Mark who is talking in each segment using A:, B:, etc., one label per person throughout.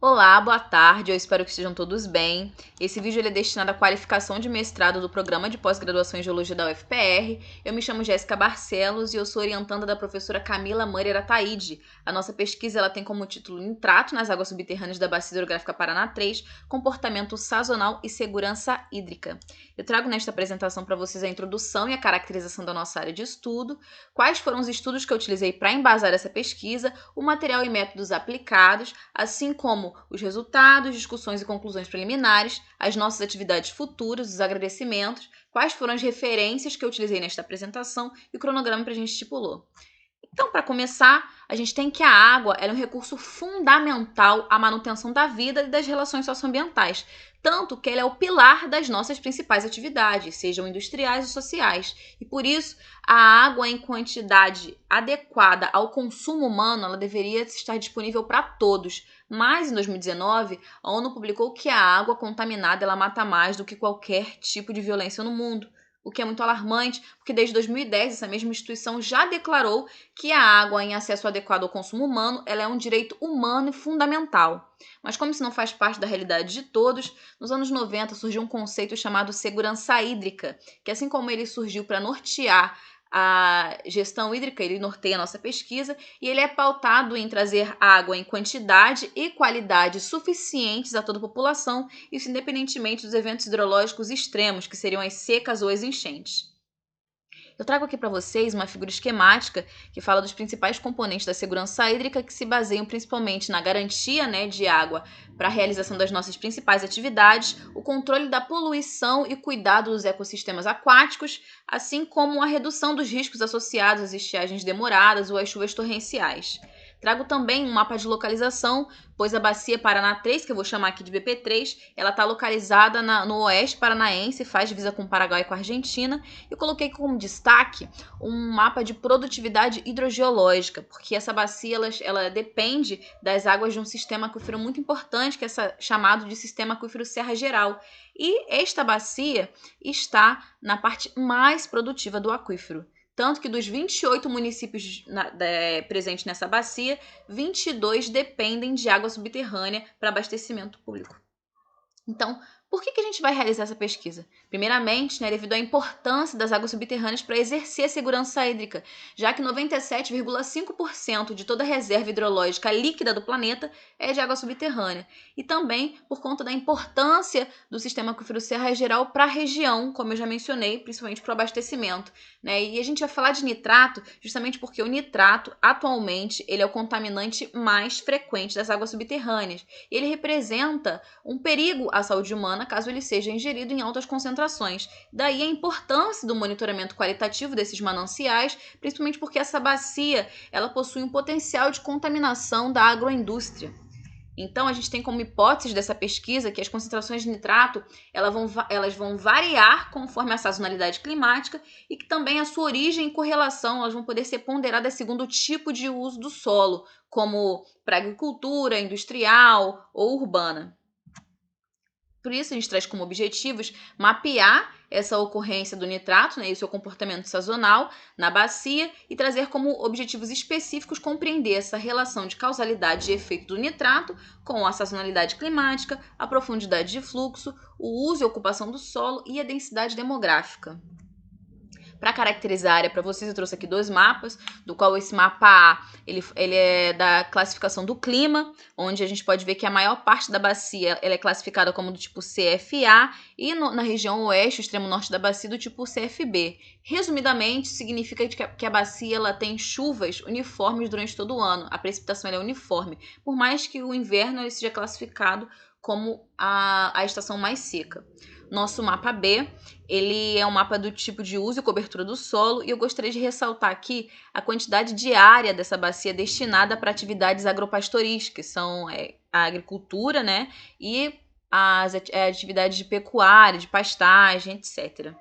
A: Olá, boa tarde, eu espero que estejam todos bem. Esse vídeo ele é destinado à qualificação de mestrado do Programa de Pós-Graduação em Geologia da UFPR. Eu me chamo Jéssica Barcelos e eu sou orientanda da professora Camila Maier Ataide. A nossa pesquisa ela tem como título Nitrato nas águas subterrâneas da Bacia Hidrográfica Paraná 3, Comportamento Sazonal e Segurança Hídrica. Eu trago nesta apresentação para vocês a introdução e a caracterização da nossa área de estudo, quais foram os estudos que eu utilizei para embasar essa pesquisa, o material e métodos aplicados, assim como os resultados, discussões e conclusões preliminares, as nossas atividades futuras, os agradecimentos, quais foram as referências que eu utilizei nesta apresentação e o cronograma que a gente estipulou. Então, para começar, a gente tem que a água é um recurso fundamental à manutenção da vida e das relações socioambientais, tanto que ela é o pilar das nossas principais atividades, sejam industriais ou sociais. E por isso, a água em quantidade adequada ao consumo humano, ela deveria estar disponível para todos. Mas em 2019, a ONU publicou que a água contaminada ela mata mais do que qualquer tipo de violência no mundo. O que é muito alarmante, porque desde 2010 essa mesma instituição já declarou que a água em acesso adequado ao consumo humano ela é um direito humano e fundamental. Mas como isso não faz parte da realidade de todos, nos anos 90 surgiu um conceito chamado segurança hídrica, que assim como ele surgiu para nortear a gestão hídrica, ele norteia a nossa pesquisa e ele é pautado em trazer água em quantidade e qualidade suficientes a toda a população, isso independentemente dos eventos hidrológicos extremos, que seriam as secas ou as enchentes. Eu trago aqui para vocês uma figura esquemática que fala dos principais componentes da segurança hídrica que se baseiam principalmente na garantia, de água para a realização das nossas principais atividades, o controle da poluição e cuidado dos ecossistemas aquáticos, assim como a redução dos riscos associados às estiagens demoradas ou às chuvas torrenciais. Trago também um mapa de localização, pois a Bacia Paraná 3, que eu vou chamar aqui de BP3, ela está localizada no oeste paranaense, faz divisa com o Paraguai e com a Argentina. Eu coloquei como destaque um mapa de produtividade hidrogeológica, porque essa bacia ela depende das águas de um sistema aquífero muito importante, que é chamado de Sistema Aquífero Serra Geral. E esta bacia está na parte mais produtiva do aquífero. Tanto que dos 28 municípios presentes nessa bacia, 22 dependem de água subterrânea para abastecimento público. Então, por que a gente vai realizar essa pesquisa? Primeiramente, devido à importância das águas subterrâneas para exercer a segurança hídrica, já que 97,5% de toda a reserva hidrológica líquida do planeta é de água subterrânea. E também por conta da importância do sistema aquífero Serra Geral para a região, como eu já mencionei, principalmente para o abastecimento. E a gente vai falar de nitrato justamente porque o nitrato, atualmente, ele é o contaminante mais frequente das águas subterrâneas. Ele representa um perigo à saúde humana caso ele seja ingerido em altas concentrações. Daí a importância do monitoramento qualitativo desses mananciais, principalmente porque essa bacia ela possui um potencial de contaminação da agroindústria. Então, a gente tem como hipótese dessa pesquisa que as concentrações de nitrato elas vão variar conforme a sazonalidade climática e que também a sua origem e correlação elas vão poder ser ponderadas segundo o tipo de uso do solo, como para agricultura, industrial ou urbana. Por isso, a gente traz como objetivos mapear essa ocorrência do nitrato e o seu comportamento sazonal na bacia e trazer como objetivos específicos compreender essa relação de causalidade e efeito do nitrato com a sazonalidade climática, a profundidade de fluxo, o uso e ocupação do solo e a densidade demográfica. Para caracterizar a área para vocês, eu trouxe aqui dois mapas, do qual esse mapa A ele é da classificação do clima, onde a gente pode ver que a maior parte da bacia ela é classificada como do tipo CFA e na região oeste, o extremo norte da bacia, do tipo CFB. Resumidamente, significa que a bacia ela tem chuvas uniformes durante todo o ano, a precipitação é uniforme, por mais que o inverno ele seja classificado como a estação mais seca. Nosso mapa B, ele é um mapa do tipo de uso e cobertura do solo e eu gostaria de ressaltar aqui a quantidade de área dessa bacia destinada para atividades agropastoris, que são a agricultura, e as atividades de pecuária, de pastagem, etc.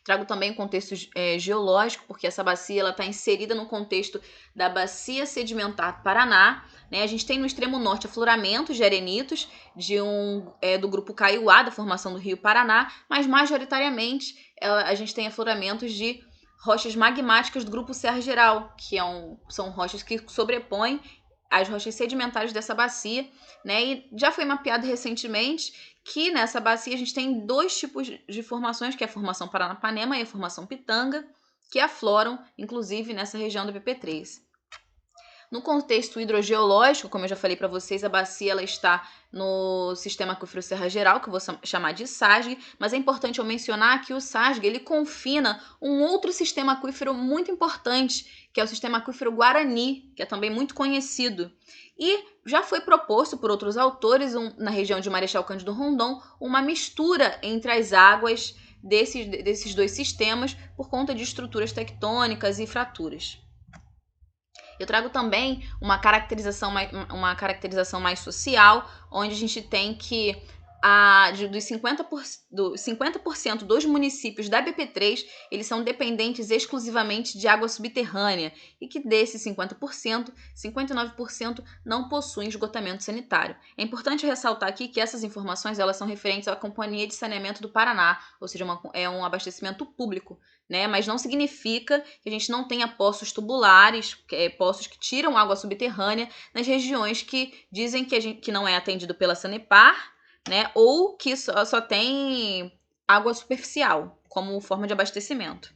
A: Trago também o contexto geológico, porque essa bacia está inserida no contexto da Bacia Sedimentar Paraná. A gente tem no extremo norte afloramentos de arenitos do grupo Kaiowá, da formação do Rio Paraná, mas majoritariamente a gente tem afloramentos de rochas magmáticas do grupo Serra Geral, que são rochas que sobrepõem as rochas sedimentares dessa bacia, né? E já foi mapeado recentemente que nessa bacia a gente tem 2 tipos de formações, que é a formação Paranapanema e a formação Pitanga, que afloram, inclusive, nessa região do PP3. No contexto hidrogeológico, como eu já falei para vocês, a bacia ela está no sistema aquífero Serra Geral, que eu vou chamar de SASG, mas é importante eu mencionar que o SASG ele confina um outro sistema aquífero muito importante, que é o sistema aquífero Guarani, que é também muito conhecido. E já foi proposto por outros autores, na região de Marechal Cândido Rondon, uma mistura entre as águas desses 2 sistemas por conta de estruturas tectônicas e fraturas. Eu trago também uma caracterização mais social, onde a gente tem que dos 50% dos municípios da BP3, eles são dependentes exclusivamente de água subterrânea e que desses 50%, 59% não possuem esgotamento sanitário. É importante ressaltar aqui que essas informações elas são referentes à Companhia de Saneamento do Paraná, ou seja, é um abastecimento público, né? Mas não significa que a gente não tenha poços tubulares, poços que tiram água subterrânea nas regiões que dizem que não é atendido pela Sanepar, né? Ou que só tem água superficial como forma de abastecimento.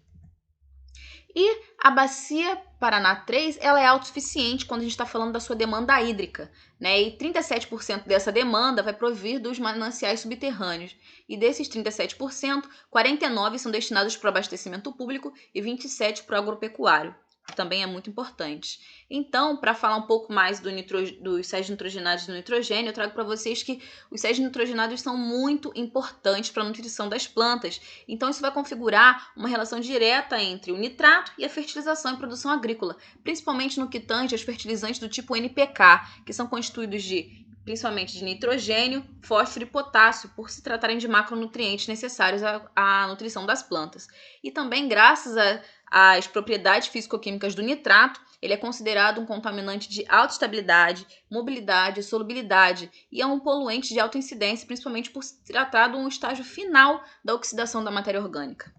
A: E a bacia Paraná 3, ela é autossuficiente quando a gente está falando da sua demanda hídrica, né? E 37% dessa demanda vai provir dos mananciais subterrâneos. E desses 37%, 49% são destinados para o abastecimento público e 27% para o agropecuário, que também é muito importante. Então, para falar um pouco mais dos sais nitrogenados do nitrogênio, eu trago para vocês que os sais nitrogenados são muito importantes para a nutrição das plantas. Então, isso vai configurar uma relação direta entre o nitrato e a fertilização e produção agrícola, principalmente no que tange aos fertilizantes do tipo NPK, que são constituídos principalmente de nitrogênio, fósforo e potássio, por se tratarem de macronutrientes necessários à nutrição das plantas. E também, graças às propriedades físico-químicas do nitrato, ele é considerado um contaminante de alta estabilidade, mobilidade e solubilidade e é um poluente de alta incidência, principalmente por se tratar de um estágio final da oxidação da matéria orgânica.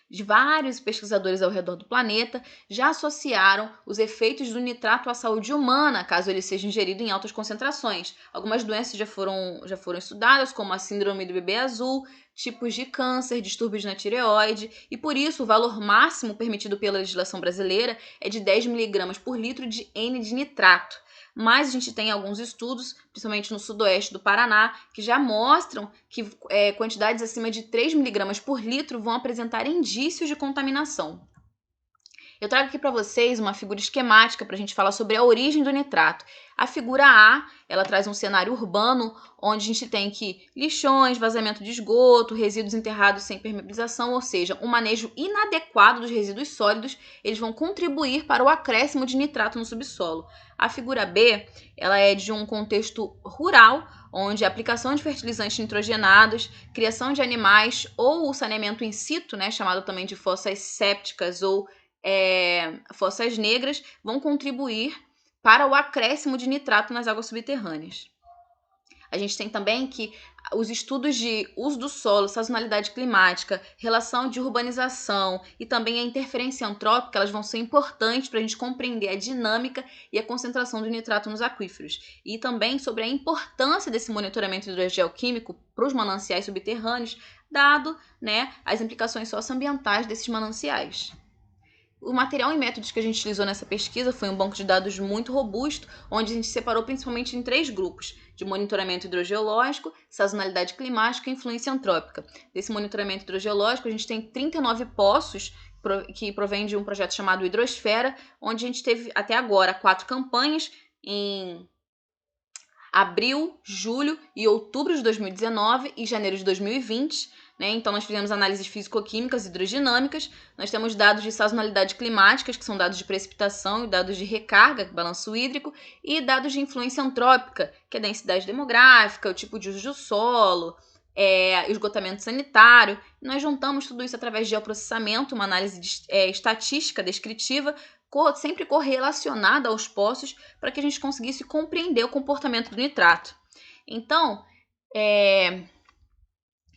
A: De vários pesquisadores ao redor do planeta já associaram os efeitos do nitrato à saúde humana, caso ele seja ingerido em altas concentrações. Algumas doenças já foram estudadas, como a síndrome do bebê azul, tipos de câncer, distúrbios na tireoide, e por isso o valor máximo permitido pela legislação brasileira é de 10 mg por litro de N de nitrato. Mas a gente tem alguns estudos, principalmente no sudoeste do Paraná, que já mostram que quantidades acima de 3 mg por litro vão apresentar indícios de contaminação. Eu trago aqui para vocês uma figura esquemática para a gente falar sobre a origem do nitrato. A figura A, ela traz um cenário urbano, onde a gente tem que lixões, vazamento de esgoto, resíduos enterrados sem permeabilização, ou seja, um manejo inadequado dos resíduos sólidos, eles vão contribuir para o acréscimo de nitrato no subsolo. A figura B, ela é de um contexto rural, onde a aplicação de fertilizantes nitrogenados, criação de animais ou o saneamento in situ, né, chamado também de fossas sépticas ou fossas negras, vão contribuir para o acréscimo de nitrato nas águas subterrâneas. A gente tem também que os estudos de uso do solo, sazonalidade climática, relação de urbanização e também a interferência antrópica, elas vão ser importantes para a gente compreender a dinâmica e a concentração do nitrato nos aquíferos. E também sobre a importância desse monitoramento hidrogeoquímico para os mananciais subterrâneos, dado, né, as implicações socioambientais desses mananciais. O material e métodos que a gente utilizou nessa pesquisa foi um banco de dados muito robusto, onde a gente separou principalmente em 3 grupos, de monitoramento hidrogeológico, sazonalidade climática e influência antrópica. Desse monitoramento hidrogeológico, a gente tem 39 poços que provém de um projeto chamado Hidrosfera, onde a gente teve até agora 4 campanhas em abril, julho e outubro de 2019 e janeiro de 2020. Então, nós fizemos análises físico-químicas e hidrodinâmicas, nós temos dados de sazonalidade climáticas, que são dados de precipitação, e dados de recarga, balanço hídrico, e dados de influência antrópica, que é a densidade demográfica, o tipo de uso do solo, esgotamento sanitário. Nós juntamos tudo isso através de geoprocessamento, uma análise estatística descritiva, sempre correlacionada aos poços, para que a gente conseguisse compreender o comportamento do nitrato. Então,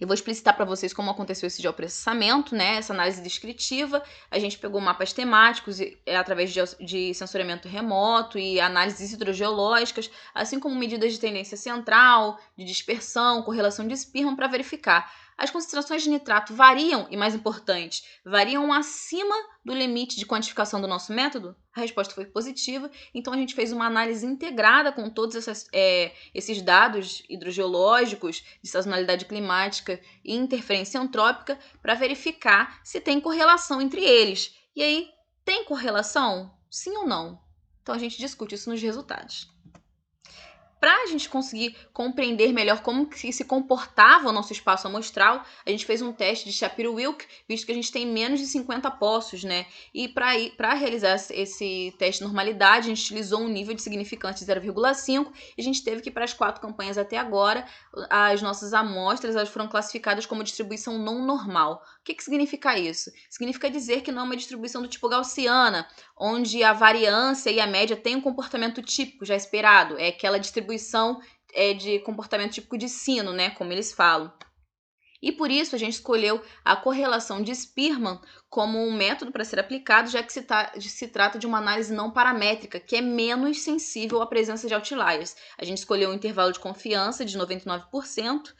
A: Eu vou explicitar para vocês como aconteceu esse geoprocessamento, né? Essa análise descritiva. A gente pegou mapas temáticos através de sensoriamento remoto e análises hidrogeológicas, assim como medidas de tendência central, de dispersão, correlação de Spearman para verificar. As concentrações de nitrato variam, e mais importante, variam acima do limite de quantificação do nosso método? A resposta foi positiva, então a gente fez uma análise integrada com todos esses dados hidrogeológicos, de sazonalidade climática e interferência antrópica para verificar se tem correlação entre eles. E aí, tem correlação? Sim ou não? Então a gente discute isso nos resultados. Para a gente conseguir compreender melhor como que se comportava o nosso espaço amostral, a gente fez um teste de Shapiro-Wilk, visto que a gente tem menos de 50 poços, né? E para realizar esse teste de normalidade, a gente utilizou um nível de significância de 0,5 e a gente teve que, para as 4 campanhas até agora, as nossas amostras elas foram classificadas como distribuição não normal. O que significa isso? Significa dizer que não é uma distribuição do tipo gaussiana, onde a variância e a média têm um comportamento típico já esperado. É aquela distribuição de comportamento típico de sino, né, como eles falam. E por isso a gente escolheu a correlação de Spearman como um método para ser aplicado, já que se trata de uma análise não paramétrica, que é menos sensível à presença de outliers. A gente escolheu um intervalo de confiança de 99%,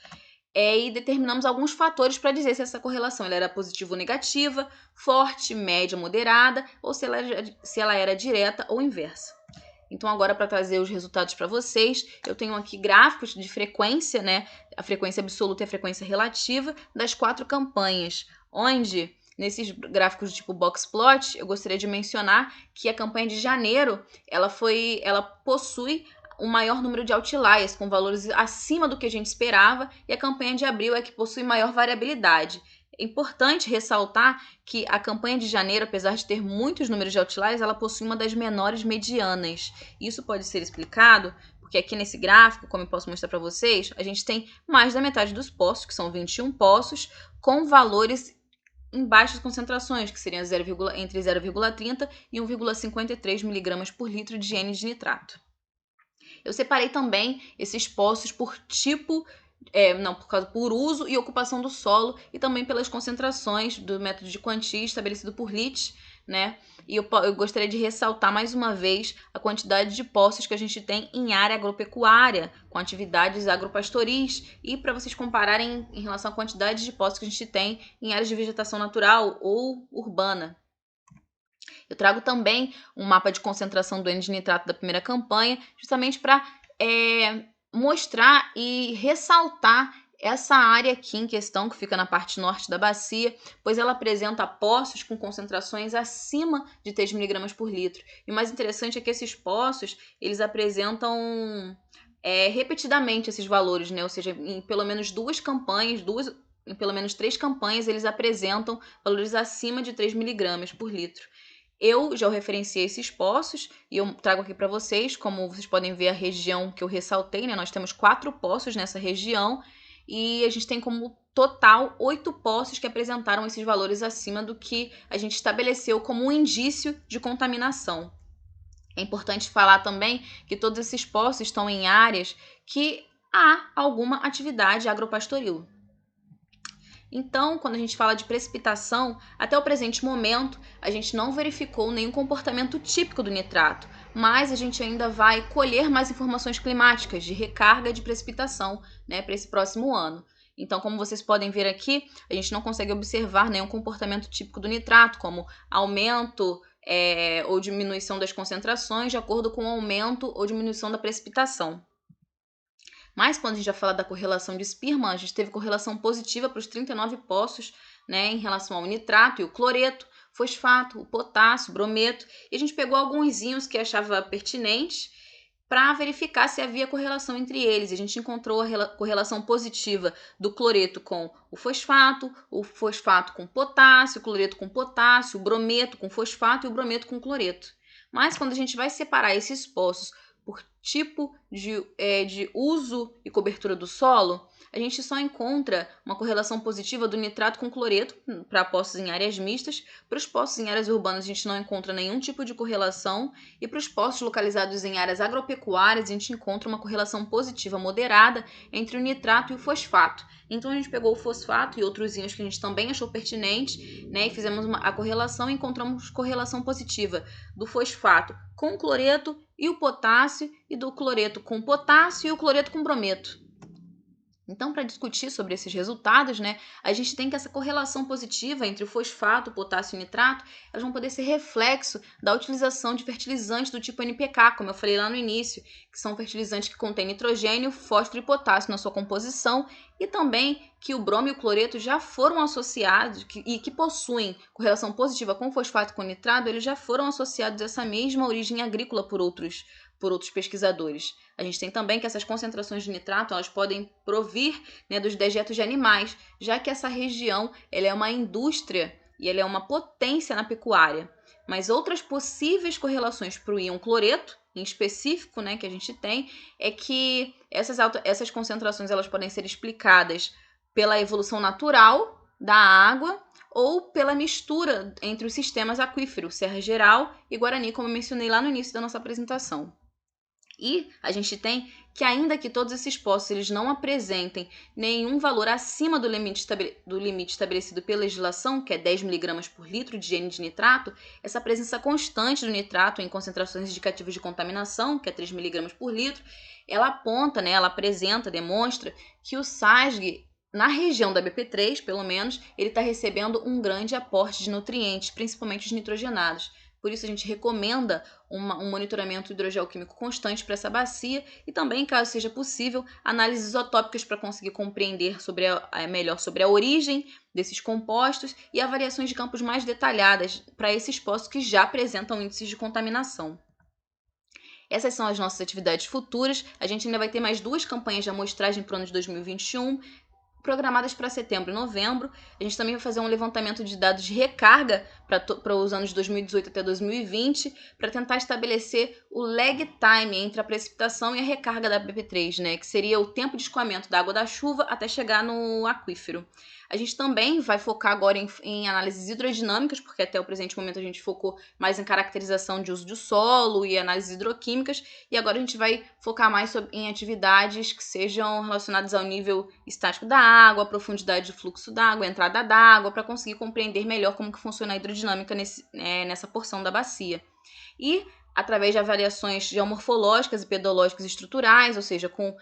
A: e determinamos alguns fatores para dizer se essa correlação ela era positiva ou negativa, forte, média, moderada, ou se ela era direta ou inversa. Então, agora, para trazer os resultados para vocês, eu tenho aqui gráficos de frequência, né? A frequência absoluta e a frequência relativa das 4 campanhas, onde, nesses gráficos do tipo box plot, eu gostaria de mencionar que a campanha de janeiro, ela possui o maior número de outliers, com valores acima do que a gente esperava, e a campanha de abril é que possui maior variabilidade. É importante ressaltar que a campanha de janeiro, apesar de ter muitos números de outliers, ela possui uma das menores medianas. Isso pode ser explicado porque aqui nesse gráfico, como eu posso mostrar para vocês, a gente tem mais da metade dos poços, que são 21 poços, com valores em baixas concentrações, que seriam entre 0,30 e 1,53 mg por litro de N de nitrato. Eu separei também esses poços por tipo, por uso e ocupação do solo e também pelas concentrações do método de quantia estabelecido por Litch, né? E eu gostaria de ressaltar mais uma vez a quantidade de poços que a gente tem em área agropecuária, com atividades agropastoris, e para vocês compararem em relação à quantidade de poços que a gente tem em áreas de vegetação natural ou urbana. Eu trago também um mapa de concentração do N de nitrato da primeira campanha, justamente para mostrar e ressaltar essa área aqui em questão, que fica na parte norte da bacia, pois ela apresenta poços com concentrações acima de 3 mg por litro. E o mais interessante é que esses poços, eles apresentam repetidamente esses valores, né? Ou seja, em pelo menos em pelo menos 3 campanhas, eles apresentam valores acima de 3 mg por litro. Eu já referenciei esses poços e eu trago aqui para vocês, como vocês podem ver a região que eu ressaltei, né? Nós temos 4 poços nessa região e a gente tem como total 8 poços que apresentaram esses valores acima do que a gente estabeleceu como um indício de contaminação. É importante falar também que todos esses poços estão em áreas que há alguma atividade agropastoril. Então, quando a gente fala de precipitação, até o presente momento, a gente não verificou nenhum comportamento típico do nitrato, mas a gente ainda vai colher mais informações climáticas de recarga de precipitação, né, para esse próximo ano. Então, como vocês podem ver aqui, a gente não consegue observar nenhum comportamento típico do nitrato, como aumento ou diminuição das concentrações de acordo com o aumento ou diminuição da precipitação. Mas quando a gente já fala da correlação de Spearman, a gente teve correlação positiva para os 39 poços, né, em relação ao nitrato e o cloreto, fosfato, o potássio, o brometo. E a gente pegou alguns íons que achava pertinentes para verificar se havia correlação entre eles. A gente encontrou a correlação positiva do cloreto com o fosfato com potássio, o cloreto com potássio, o brometo com fosfato e o brometo com cloreto. Mas quando a gente vai separar esses poços por tipo de uso e cobertura do solo, a gente só encontra uma correlação positiva do nitrato com cloreto para poços em áreas mistas. Para os poços em áreas urbanas, a gente não encontra nenhum tipo de correlação. E para os poços localizados em áreas agropecuárias, a gente encontra uma correlação positiva moderada entre o nitrato e o fosfato. Então, a gente pegou o fosfato e outros íons que a gente também achou pertinente, né, e fizemos a correlação e encontramos correlação positiva do fosfato com cloreto e o potássio, e do cloreto com potássio e o cloreto com brometo. Então, para discutir sobre esses resultados, né, a gente tem que essa correlação positiva entre o fosfato, o potássio e o nitrato, elas vão poder ser reflexo da utilização de fertilizantes do tipo NPK, como eu falei lá no início, que são fertilizantes que contêm nitrogênio, fósforo e potássio na sua composição, e também que o bromo e o cloreto já foram associados e que possuem correlação positiva com fosfato e com nitrato, eles já foram associados a essa mesma origem agrícola por outros pesquisadores. A gente tem também que essas concentrações de nitrato elas podem provir, né, dos dejetos de animais, já que essa região ela é uma indústria e ela é uma potência na pecuária. Mas outras possíveis correlações para o íon cloreto, em específico, né, que a gente tem, é que essas concentrações elas podem ser explicadas pela evolução natural da água ou pela mistura entre os sistemas aquíferos, Serra Geral e Guarani, como eu mencionei lá no início da nossa apresentação. E a gente tem que, ainda que todos esses poços eles não apresentem nenhum valor acima do limite estabelecido pela legislação, que é 10 mg por litro de N de nitrato, essa presença constante do nitrato em concentrações indicativas de contaminação, que é 3 mg por litro, ela aponta, né, ela apresenta, demonstra que o SASG, na região da BP3, pelo menos, ele está recebendo um grande aporte de nutrientes, principalmente os nitrogenados. Por isso, a gente recomenda um monitoramento hidrogeoquímico constante para essa bacia e também, caso seja possível, análises isotópicas para conseguir compreender melhor sobre a origem desses compostos e avaliações de campos mais detalhadas para esses poços que já apresentam índices de contaminação. Essas são as nossas atividades futuras. A gente ainda vai ter mais 2 campanhas de amostragem para o ano de 2021, programadas para setembro e novembro. A gente também vai fazer um levantamento de dados de recarga para os anos de 2018 até 2020, para tentar estabelecer o lag time entre a precipitação e a recarga da BP3, né, que seria o tempo de escoamento da água da chuva até chegar no aquífero. A gente também vai focar agora em análises hidrodinâmicas, porque até o presente momento a gente focou mais em caracterização de uso do solo e análises hidroquímicas, e agora a gente vai focar mais em atividades que sejam relacionadas ao nível estático da água, a profundidade de fluxo da água, a entrada da água, para conseguir compreender melhor como que funciona a hidrodinâmica nessa porção da bacia. E através de avaliações geomorfológicas e pedológicas estruturais, ou seja, com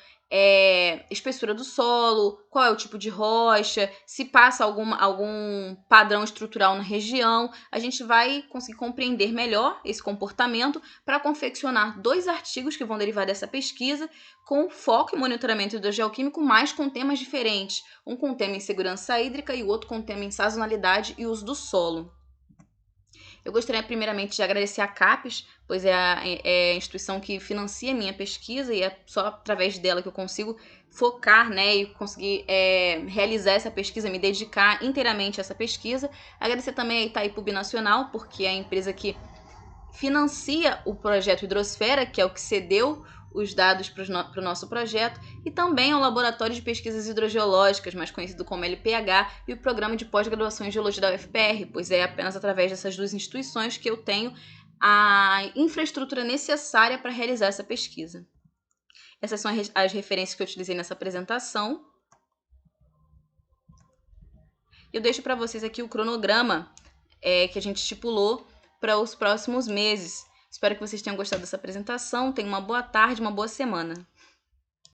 A: espessura do solo, qual é o tipo de rocha, se passa algum padrão estrutural na região, a gente vai conseguir compreender melhor esse comportamento para confeccionar 2 artigos que vão derivar dessa pesquisa, com foco em monitoramento hidrogeoquímico, mas com temas diferentes, um com tema em segurança hídrica e o outro com tema em sazonalidade e uso do solo. Eu gostaria primeiramente de agradecer a CAPES, pois é a instituição que financia a minha pesquisa e é só através dela que eu consigo focar, né, e conseguir realizar essa pesquisa, me dedicar inteiramente a essa pesquisa. Agradecer também a Itaipu Binacional, porque é a empresa que financia o projeto Hidrosfera, que é o que cedeu os dados para o nosso projeto, e também ao Laboratório de Pesquisas Hidrogeológicas, mais conhecido como LPH, e o Programa de Pós-Graduação em Geologia da UFPR, pois é apenas através dessas 2 instituições que eu tenho a infraestrutura necessária para realizar essa pesquisa. Essas são as referências que eu utilizei nessa apresentação. Eu deixo para vocês aqui o cronograma que a gente estipulou para os próximos meses. Espero que vocês tenham gostado dessa apresentação. Tenham uma boa tarde, uma boa semana.